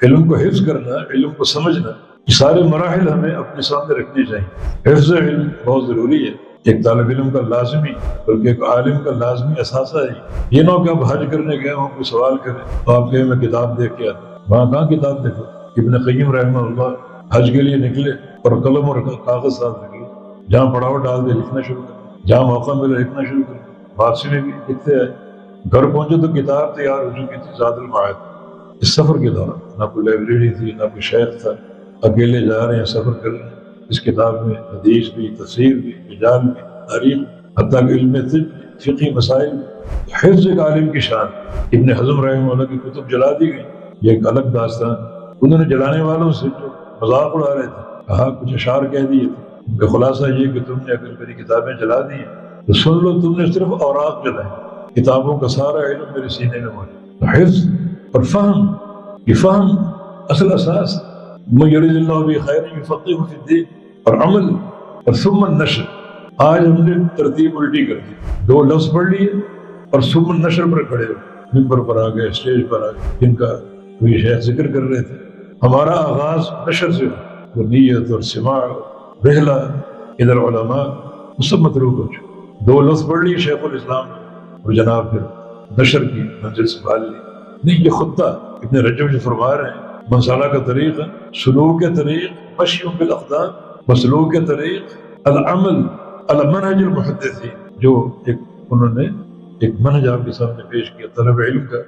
علم کو حفظ کرنا، علم کو سمجھنا، یہ سارے مراحل ہمیں اپنے سامنے رکھنے چاہیے۔ حفظ علم بہت ضروری ہے، ایک طالب علم کا لازمی بلکہ ایک عالم کا لازمی اثاثہ ہے۔ یہ نہ ہو کہ آپ حج کرنے گئے ہوں، کوئی سوال کریں تو آپ کہیں میں کتاب دیکھ کے آتا، وہاں کہاں کتاب دیکھو؟ ابن قیم رحمہ اللہ حج کے لیے نکلے اور قلم اور کاغذ ساتھ نکلے، جہاں پڑاؤ ڈال دے لکھنا شروع کر، جہاں موقع ملے لکھنا شروع کر۔ واپسی میں بھی لکھتے آئے، گھر پہنچے تو کتاب تیار ہو چکی تھی، زاد المعاد۔ اس سفر کے دوران نہ کوئی لائبریری تھی، نہ کوئی شیخ تھا، اکیلے جا رہے ہیں، سفر کر رہے ہیں۔ اس کتاب میں حدیث بھی، تفسیر بھی، رجال بھی، تاریخ، حتیٰ کہ علم طب، فقہی مسائل۔ حفظ ایک عالم کی شان۔ ابن حزم رحمہ اللہ کی کتب جلا دی گئی، یہ ایک الگ داستان۔ انہوں نے جلانے والوں سے جو مذاق اڑا رہے تھے، کہا کچھ اشعار کہہ دیے تھے کہ خلاصہ یہ کہ تم نے اگر میری کتابیں جلا دی ہیں تو سن لو، تم نے صرف اوراق جلائیں، کتابوں کا سارا علم میرے سینے میں موجود۔ حفظ اور فہم، یہ فہم اصل اساس۔ من یرد اللہ بہ خیرا یفقہہ فی الدین، اور عمل، اور ثم النشر۔ آج ہم نے ترتیب الٹی کر دی، دو لفظ پڑھ لیے اور ثم النشر پر کھڑے ہو، ممبر پر آ گئے، اسٹیج پر آ گئے، جن کا کوئی شیخ ذکر کر رہے تھے۔ ہمارا آغاز نشر سے ہو، وہ نیت اور سماع، رحلہ، ادھر علماء، وہ سب متروک ہو چکے۔ دو لفظ پڑھ لیے شیخ الاسلام اور جناب پھر نشر کی منزل سنبھال لی۔ نہیں، یہ خطہ ابن رجب جو فرما رہے ہیں، منصالہ کا طریق ہے، سلوک کے طریق، مشی بالاقدام، مسلوک کے طریق، العمل المنہج المحدثین، جو ایک انہوں نے ایک منہج آپ کے سامنے پیش کیا طلب علم کا۔